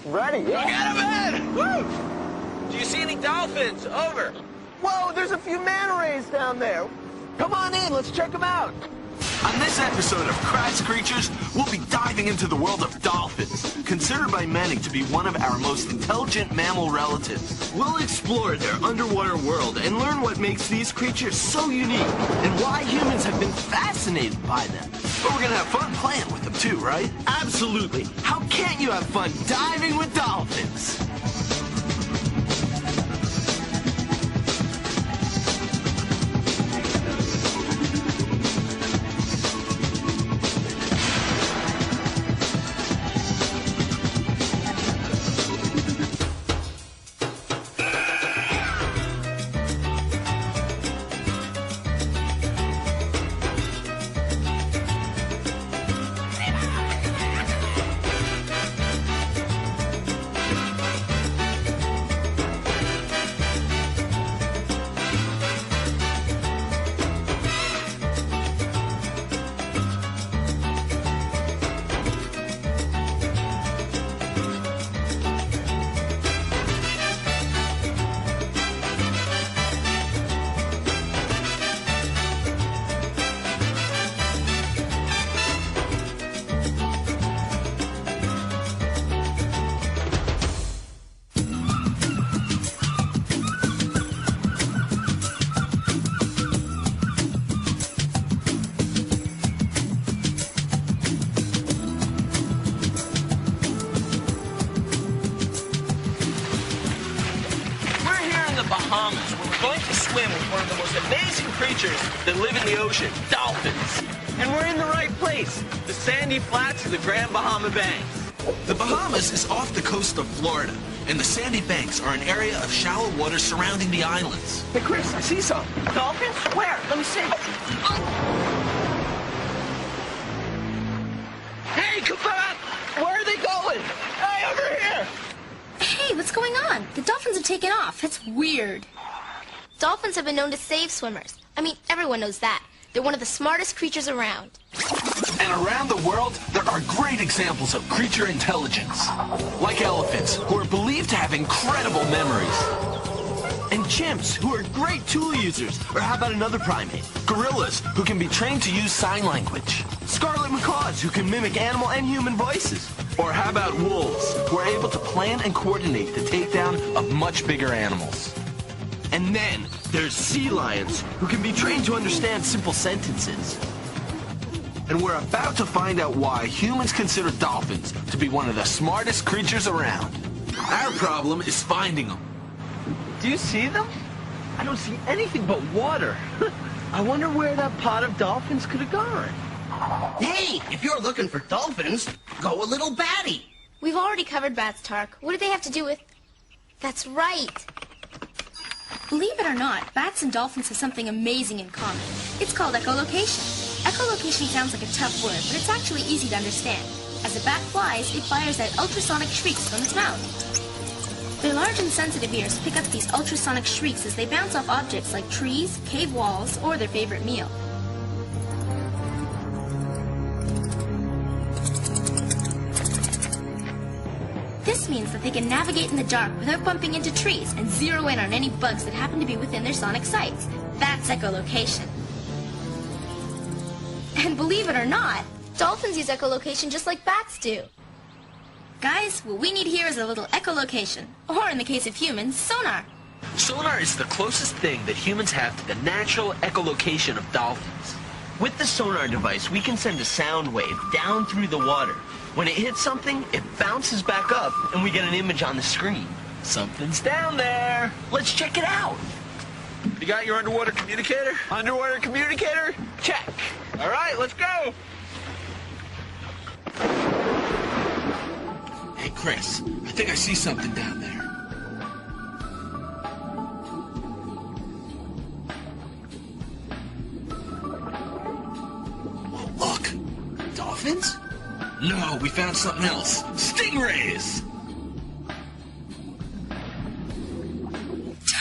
Ready, yeah. Look at him, man! Woo! Do you see any dolphins? Over. Whoa, there's a few manta rays down there. Come on in, let's check them out. On this episode of Kratts Creatures, we'll be diving into the world of dolphins, considered by many to be one of our most intelligent mammal relatives. We'll explore their underwater world and learn what makes these creatures so unique and why humans have been fascinated by them. But we're gonna have fun playing with them too, right? Absolutely. How can't you have fun diving with dolphins? Bahamas, where we're going to swim with one of the most amazing creatures that live in the ocean, dolphins. And we're in the right place, the sandy flats of the Grand Bahama Banks. The Bahamas is off the coast of Florida, and the sandy banks are an area of shallow water surrounding the islands. Hey, Chris, I see some. Dolphins? Where? Let me see. Hey, come back! Where are they going? Hey, over here! Hey, what's going on? The dolphins have taken off. It's weird. Dolphins have been known to save swimmers. I mean, everyone knows that. They're one of the smartest creatures around. And around the world, there are great examples of creature intelligence. Like elephants, who are believed to have incredible memories. And chimps, who are great tool users. Or how about another primate? Gorillas, who can be trained to use sign language. Scarlet macaws, who can mimic animal and human voices. Or how about wolves, who are able to plan and coordinate the takedown of much bigger animals. And then there's sea lions, who can be trained to understand simple sentences. And we're about to find out why humans consider dolphins to be one of the smartest creatures around. Our problem is finding them. Do you see them? I don't see anything but water. I wonder where that pod of dolphins could have gone. Hey, if you're looking for dolphins, go a little batty. We've already covered bats, Ttark. What do they have to do with... That's right. Believe it or not, bats and dolphins have something amazing in common. It's called echolocation. Echolocation sounds like a tough word, but it's actually easy to understand. As a bat flies, it fires out ultrasonic shrieks from its mouth. Their large and sensitive ears pick up these ultrasonic shrieks as they bounce off objects like trees, cave walls, or their favorite meal. This means that they can navigate in the dark without bumping into trees and zero in on any bugs that happen to be within their sonic sights. That's echolocation. And believe it or not, Dolphins use echolocation just like bats do. guys, what we need here is a little echolocation. Or in the case of humans, sonar. Sonar is the closest thing that humans have to the natural echolocation of dolphins. With the sonar device, we can send a sound wave down through the water. When it hits something, it bounces back up, and we get an image on the screen. Something's down there. Let's check it out. You got your underwater communicator? Underwater communicator? Check. All right, let's go. Hey, Chris, I think I see something down there. Look, dolphins? No, we found something else. Stingrays!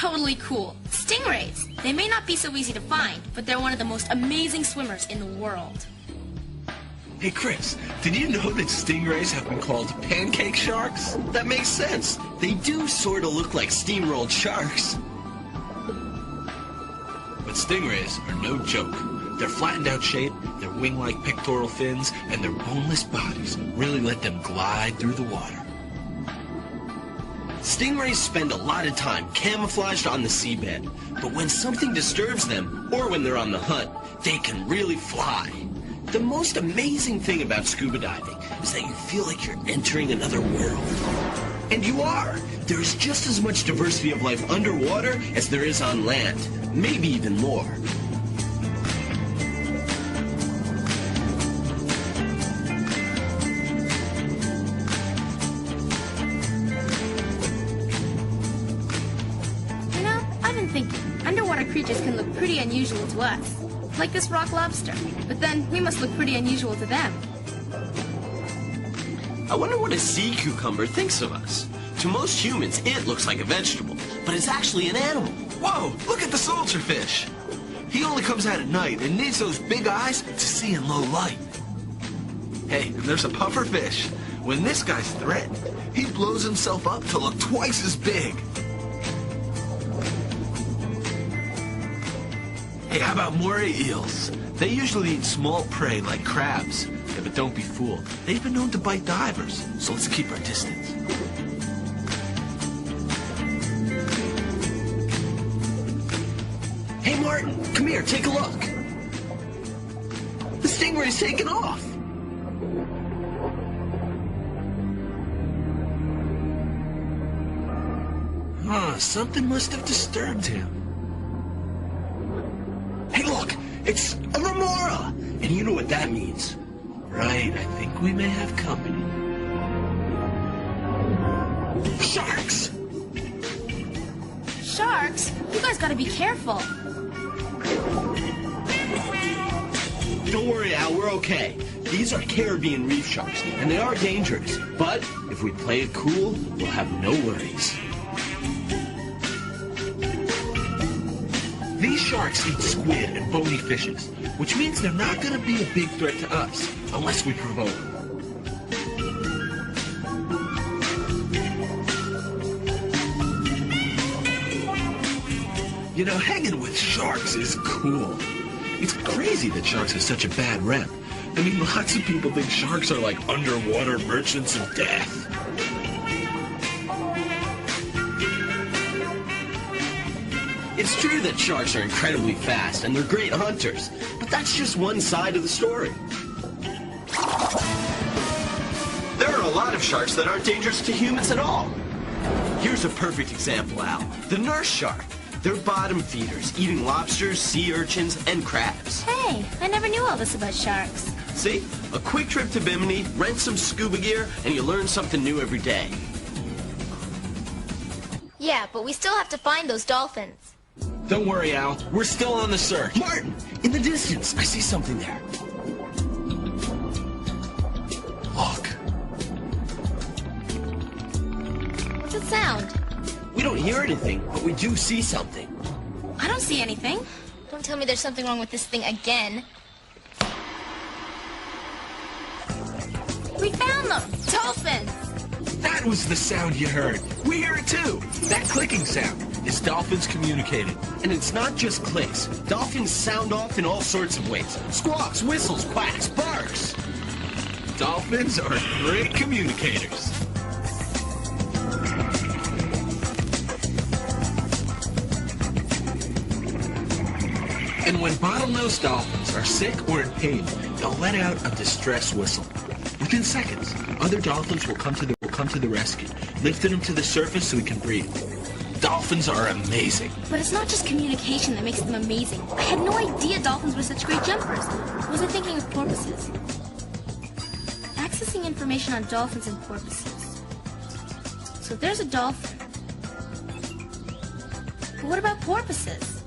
Totally cool. Stingrays. They may not be so easy to find, but they're one of the most amazing swimmers in the world. Hey, Chris, did you know that stingrays have been called pancake sharks? That makes sense. They do sort of look like steamrolled sharks. But stingrays are no joke. Their flattened out shape, their wing-like pectoral fins, and their boneless bodies really let them glide through the water. Stingrays spend a lot of time camouflaged on the seabed, but when something disturbs them, or when they're on the hunt, they can really fly. The most amazing thing about scuba diving is that you feel like you're entering another world. And you are. There's just as much diversity of life underwater as there is on land, maybe even more. You know, I've been thinking, underwater creatures can look pretty unusual to us. Like this rock lobster. But then we must look pretty unusual to them. I wonder what a sea cucumber thinks of us. To most humans, it looks like a vegetable, but it's actually an animal. Whoa, look at the soldier fish. He only comes out at night and needs those big eyes to see in low light. Hey, and there's a puffer fish. When this guy's threatened, he blows himself up to look twice as big. Hey, how about moray eels? They usually eat small prey like crabs. Yeah, but don't be fooled. They've been known to bite divers, so let's keep our distance. Hey, Martin, come here, take a look. The stingray's taken off. Huh, something must have disturbed him. Hey, look, it's a remora. And you know what that means. Right, I think we may have company. Sharks! Sharks? You guys gotta be careful. Don't worry, Al, we're okay. These are Caribbean reef sharks, and they are dangerous. But if we play it cool, we'll have no worries. These sharks eat squid and bony fishes, which means they're not going to be a big threat to us, unless we provoke them. You know, hanging with sharks is cool. It's crazy that sharks have such a bad rep. I mean, lots of people think sharks are like underwater merchants of death. It's true that sharks are incredibly fast, and they're great hunters, but that's just one side of the story. There are a lot of sharks that aren't dangerous to humans at all. Here's a perfect example, Al. The nurse shark. They're bottom feeders, eating lobsters, sea urchins, and crabs. Hey, I never knew all this about sharks. See? A quick trip to Bimini, rent some scuba gear, and you learn something new every day. Yeah, but we still have to find those dolphins. Don't worry, Al. We're still on the search. Martin, in the distance, I see something there. Look. What's the sound? We don't hear anything, but we do see something. I don't see anything. Don't tell me there's something wrong with this thing again. We found them! Dolphins! That was the sound you heard. We hear it too. That clicking sound is dolphins communicating. And it's not just clicks. Dolphins sound off in all sorts of ways. Squawks, whistles, quacks, barks. Dolphins are great communicators. And when bottlenose dolphins are sick or in pain, they'll let out a distress whistle. Within seconds, other dolphins will come to the rescue, lifting them to the surface so we can breathe. Dolphins are amazing. But it's not just communication that makes them amazing. I had no idea dolphins were such great jumpers. Was I thinking of porpoises? Accessing information on dolphins and porpoises. So there's a dolphin. But what about porpoises?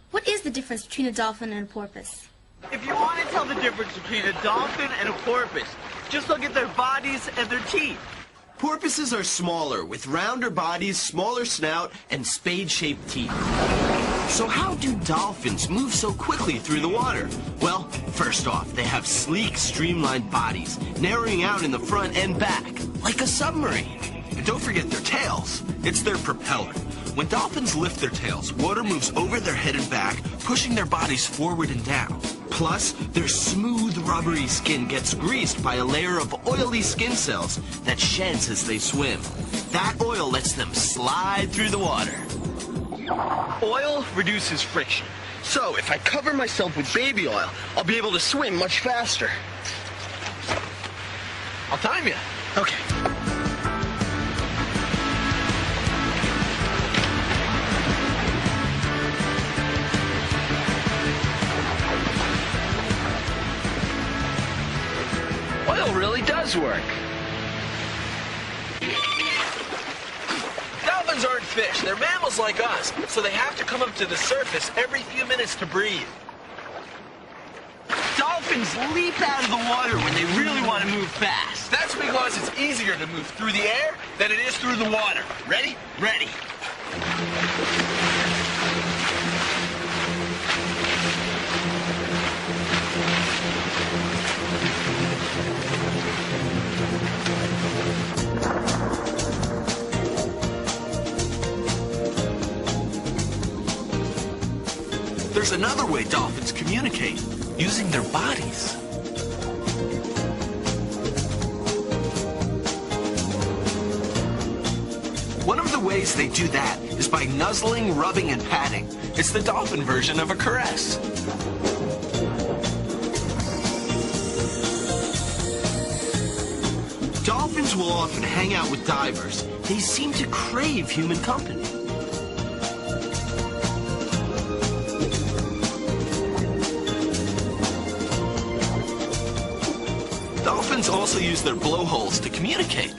What is the difference between a dolphin and a porpoise? If you want to tell the difference between a dolphin and a porpoise, just look at their bodies and their teeth. Porpoises are smaller, with rounder bodies, smaller snout, and spade-shaped teeth. So how do dolphins move so quickly through the water? Well, first off, they have sleek, streamlined bodies, narrowing out in the front and back, like a submarine. And don't forget their tails. It's their propeller. When dolphins lift their tails, water moves over their head and back, pushing their bodies forward and down. Plus, their smooth, rubbery skin gets greased by a layer of oily skin cells that sheds as they swim. That oil lets them slide through the water. Oil reduces friction. So if I cover myself with baby oil, I'll be able to swim much faster. I'll time you. Okay. Oil really does work. Dolphins aren't fish. They're mammals like us, so they have to come up to the surface every few minutes to breathe. Dolphins leap out of the water when they really want to move fast. That's because it's easier to move through the air than it is through the water. Ready? Ready. There's another way dolphins communicate, using their bodies. One of the ways they do that is by nuzzling, rubbing, and patting. It's the dolphin version of a caress. Dolphins will often hang out with divers. They seem to crave human company. Dolphins also use their blowholes to communicate.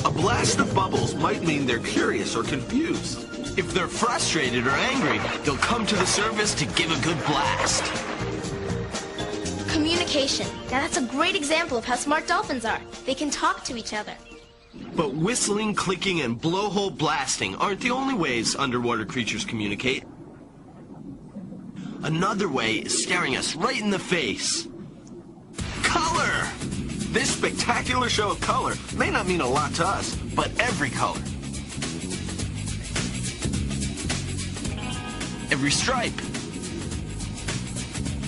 A blast of bubbles might mean they're curious or confused. If they're frustrated or angry, they'll come to the surface to give a good blast. Communication. Now that's a great example of how smart dolphins are. They can talk to each other. But whistling, clicking, and blowhole blasting aren't the only ways underwater creatures communicate. Another way is staring us right in the face. Color! This spectacular show of color may not mean a lot to us, but every color, every stripe,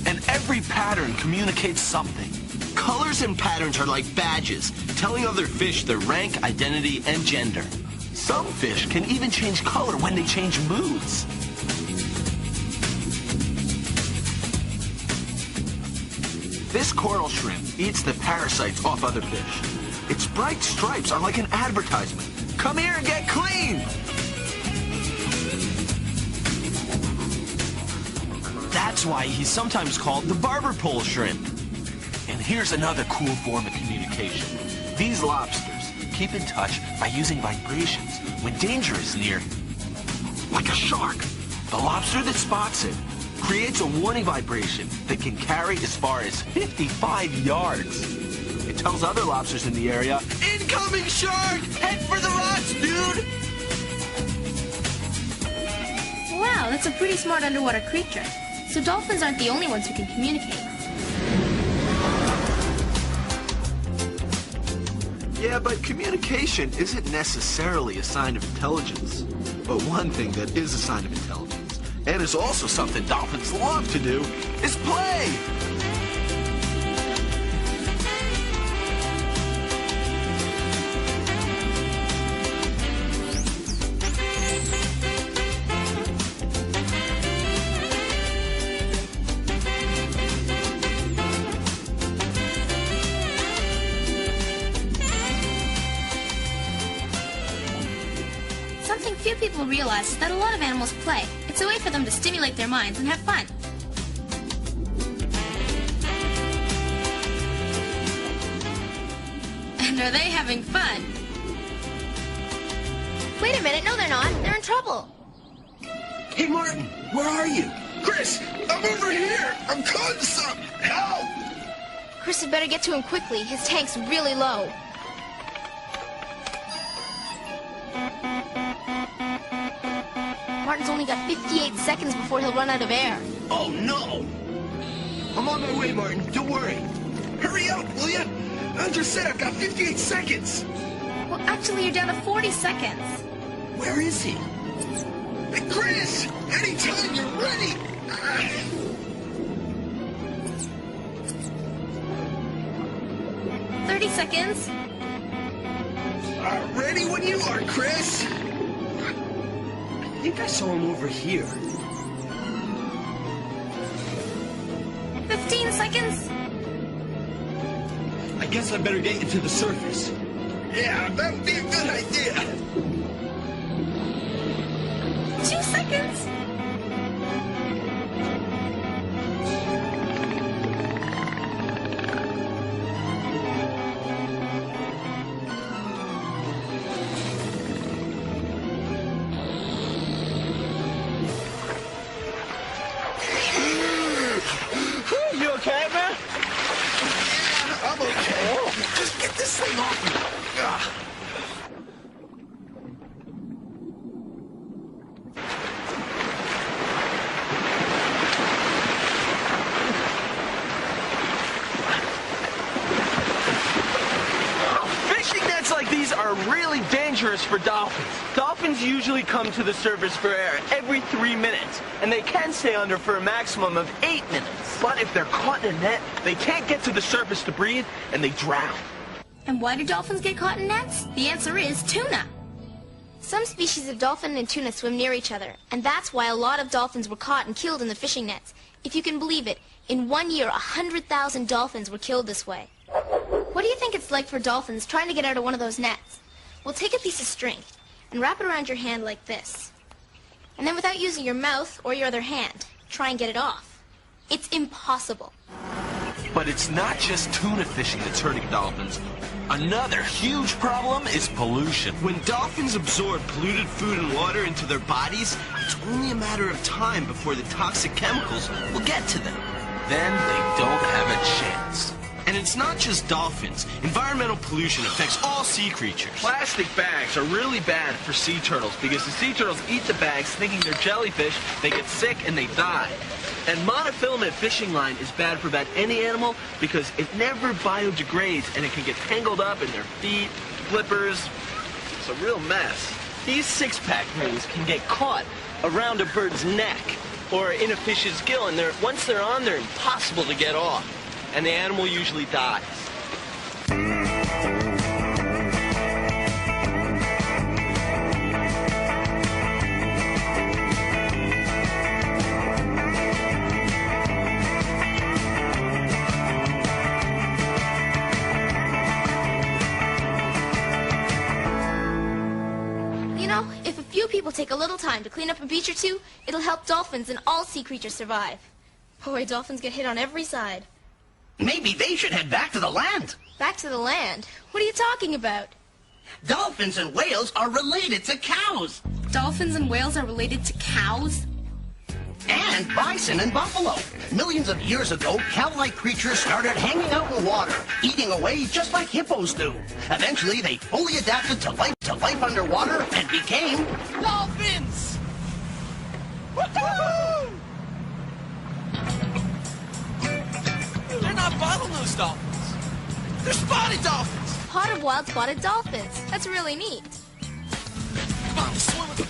and every pattern communicates something. Colors and patterns are like badges, telling other fish their rank, identity, and gender. Some fish can even change color when they change moods. This coral shrimp eats the parasites off other fish. Its bright stripes are like an advertisement. Come here and get clean! That's why he's sometimes called the barber pole shrimp. And here's another cool form of communication. These lobsters keep in touch by using vibrations when danger is near. Like a shark. The lobster that spots it creates a warning vibration that can carry as far as 55 yards. It tells other lobsters in the area, "Incoming shark! Head for the rocks, dude!" Wow, that's a pretty smart underwater creature. So dolphins aren't the only ones who can communicate. Yeah, but communication isn't necessarily a sign of intelligence. But one thing that is a sign of intelligence, and is also something dolphins love to do, is play! Something few people realize is that a lot of animals play. It's a way for them to stimulate their minds and have fun. And are they having fun? Wait a minute, no they're not. They're in trouble. Hey, Martin, where are you? Chris, I'm over here. I'm caught in something. Help! Chris had better get to him quickly. His tank's really low. Martin, dolphin's only got 58 seconds before he'll run out of air. Oh, no! I'm on my way, Martin. Don't worry. Hurry up, will ya? Andrew said I've got 58 seconds. Well, actually, you're down to 40 seconds. Where is he? Hey, Chris! Anytime you're ready! 30 seconds. Ready when you are, Chris! I think I saw him over here. 15 seconds. I guess I better get you to the surface. Yeah, that would be a good idea. 2 seconds. You okay, man? Yeah, I'm okay. Just get this thing off me. Fishing nets like these are really dangerous for dolphins. Dolphins usually come to the surface for air every 3 minutes, and they can stay under for a maximum of 8 minutes. But if they're caught in a net, they can't get to the surface to breathe, and they drown. And why do dolphins get caught in nets? The answer is tuna. Some species of dolphin and tuna swim near each other, and that's why a lot of dolphins were caught and killed in the fishing nets. If you can believe it, in 1 year, 100,000 dolphins were killed this way. What do you think it's like for dolphins trying to get out of one of those nets? Well, take a piece of string and wrap it around your hand like this. And then without using your mouth or your other hand, try and get it off. It's impossible. But it's not just tuna fishing that's hurting dolphins. Another huge problem is pollution. When dolphins absorb polluted food and water into their bodies, it's only a matter of time before the toxic chemicals will get to them. Then they don't have a chance. And it's not just dolphins. Environmental pollution affects all sea creatures. Plastic bags are really bad for sea turtles because the sea turtles eat the bags thinking they're jellyfish, they get sick, and they die. And monofilament fishing line is bad for about any animal because it never biodegrades and it can get tangled up in their feet, flippers. It's a real mess. These six-pack rings can get caught around a bird's neck or in a fish's gill, and once they're on, they're impossible to get off. And the animal usually dies. You know, if a few people take a little time to clean up a beach or two, it'll help dolphins and all sea creatures survive. Boy, dolphins get hit on every side. Maybe they should head back to the land. Back to the land? What are you talking about? Dolphins and whales are related to cows. Dolphins and whales are related to cows? And bison and buffalo. Millions of years ago, cow-like creatures started hanging out in water, eating away just like hippos do. Eventually, they fully adapted to life underwater and became dolphins! Woohoo! They're not bottlenose dolphins. They're spotted dolphins. Pod of wild spotted dolphins. That's really neat. Come on, let's swim with them.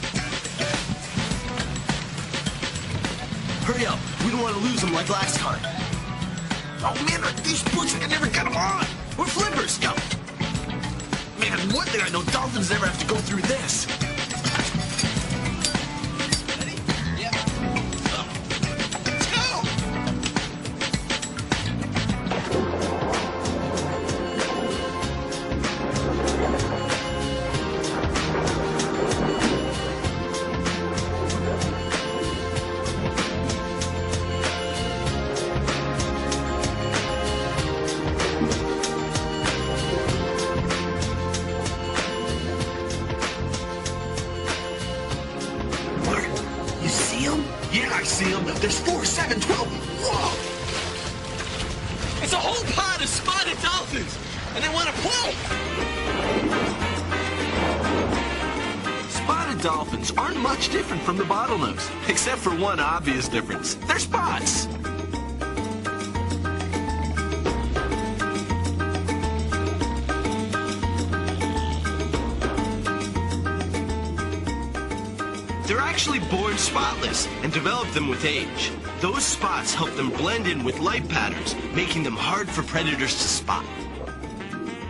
Hurry up. We don't want to lose them like last time. Oh man, these boots, I can never get them on. We're flippers. Go. Man, one thing I know, dolphins never have to go through this. Ready? Yeah. Let's go! You see them? Yeah, I see them. There's 4, 7, 12. Whoa! It's a whole pod of spotted dolphins, and they want to play. Spotted dolphins aren't much different from the bottlenose, except for one obvious difference. They're spots. They're actually born spotless and develop them with age. Those spots help them blend in with light patterns, making them hard for predators to spot.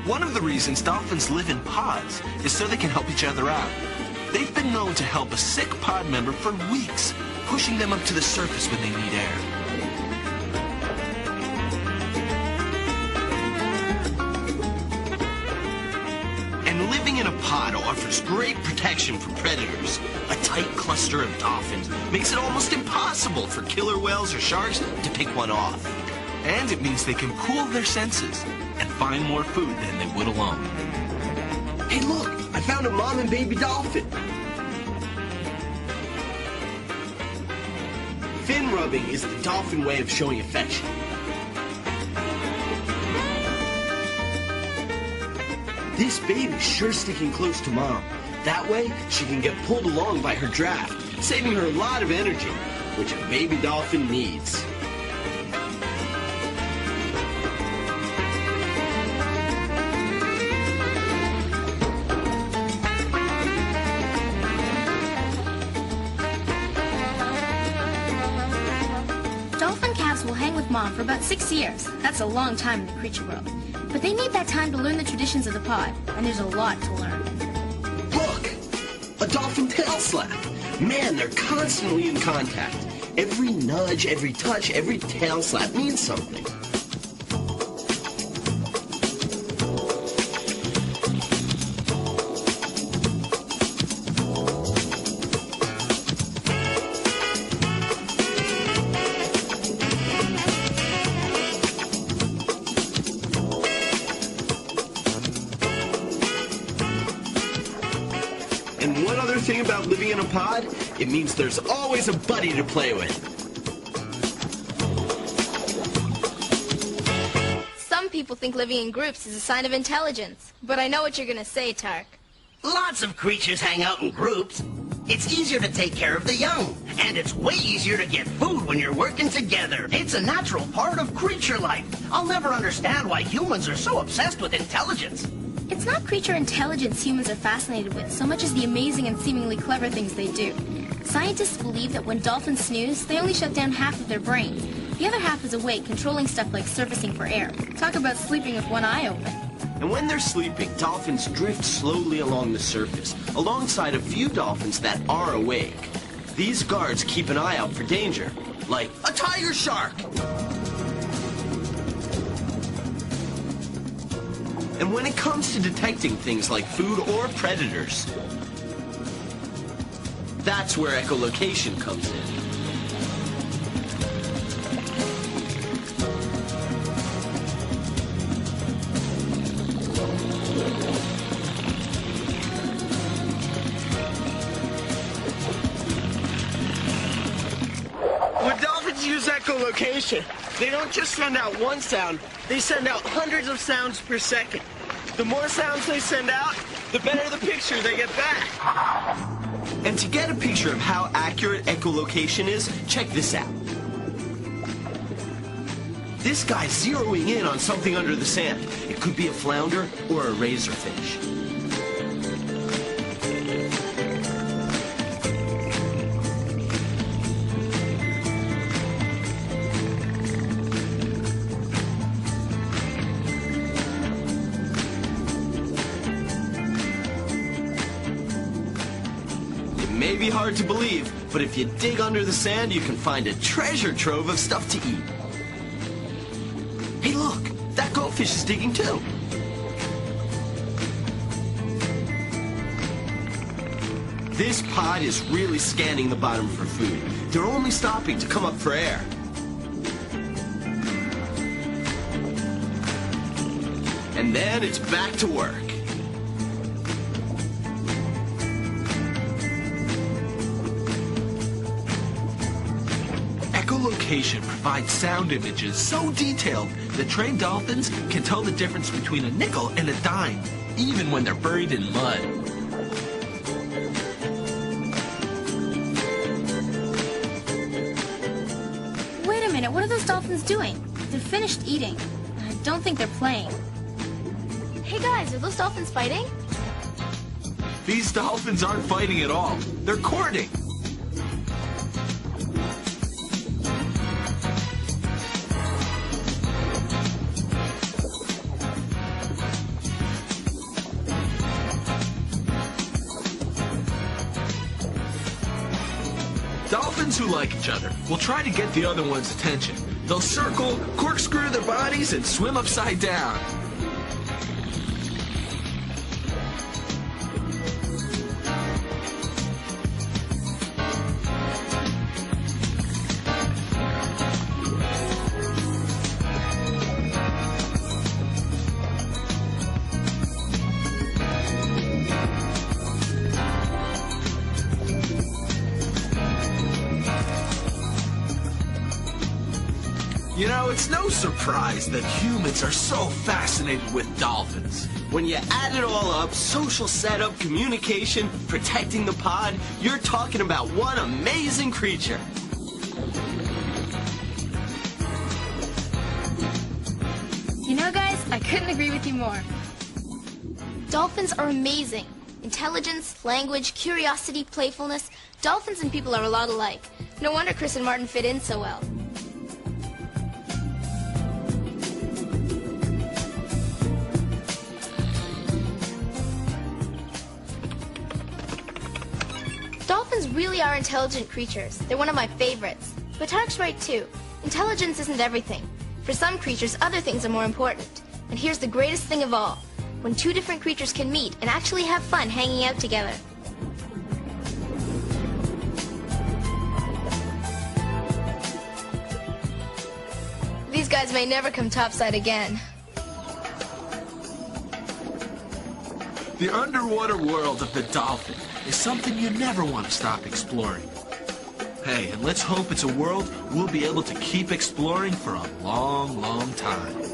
One of the reasons dolphins live in pods is so they can help each other out. They've been known to help a sick pod member for weeks, pushing them up to the surface when they need air. And living in a pod offers great protection from predators. A tight cluster of dolphins makes it almost impossible for killer whales or sharks to pick one off. And it means they can cool their senses and find more food than they would alone. Hey, look! I found a mom and baby dolphin. Fin rubbing is the dolphin way of showing affection. This baby's sure sticking close to mom. That way, she can get pulled along by her draft, saving her a lot of energy, which a baby dolphin needs. Dolphin calves will hang with mom for about 6 years. That's a long time in the creature world. But they need that time to learn the traditions of the pod, and there's a lot to learn. Look! A dolphin tail slap! Man, they're constantly in contact. Every nudge, every touch, every tail slap means something. And one other thing about living in a pod, it means there's always a buddy to play with. Some people think living in groups is a sign of intelligence. But I know what you're going to say, Ttark. Lots of creatures hang out in groups. It's easier to take care of the young, and it's way easier to get food when you're working together. It's a natural part of creature life. I'll never understand why humans are so obsessed with intelligence. It's not creature intelligence humans are fascinated with so much as the amazing and seemingly clever things they do. Scientists believe that when dolphins snooze, they only shut down half of their brain. The other half is awake, controlling stuff like surfacing for air. Talk about sleeping with one eye open. And when they're sleeping, dolphins drift slowly along the surface, alongside a few dolphins that are awake. These guards keep an eye out for danger, like a tiger shark. And when it comes to detecting things like food or predators, that's where echolocation comes in. When dolphins use echolocation, they don't just send out one sound, they send out hundreds of sounds per second. The more sounds they send out, the better the picture they get back. And to get a picture of how accurate echolocation is, check this out. This guy's zeroing in on something under the sand. It could be a flounder or a razorfish. It may be hard to believe, but if you dig under the sand, you can find a treasure trove of stuff to eat. Hey, look! That goldfish is digging too. This pod is really scanning the bottom for food. They're only stopping to come up for air. And then it's back to work. Echolocation provides sound images so detailed that trained dolphins can tell the difference between a nickel and a dime, even when they're buried in mud. minute, what are those dolphins doing? They're finished eating. I don't think they're playing. Hey guys, are those dolphins fighting? These dolphins aren't fighting at all. They're courting. Dolphins who like each other will try to get the other one's attention. They'll circle, corkscrew their bodies, and swim upside down. You know, it's no surprise that humans are so fascinated with dolphins. When you add it all up, social setup, communication, protecting the pod, you're talking about one amazing creature. You know, guys, I couldn't agree with you more. Dolphins are amazing. Intelligence, language, curiosity, playfulness. Dolphins and people are a lot alike. No wonder Chris and Martin fit in so well. Dolphins really are intelligent creatures. They're one of my favorites. But Ttark's right too. Intelligence isn't everything. For some creatures, other things are more important. And here's the greatest thing of all. When two different creatures can meet and actually have fun hanging out together. These guys may never come topside again. The underwater world of the dolphin is something you never want to stop exploring. Hey, and let's hope it's a world we'll be able to keep exploring for a long, long time.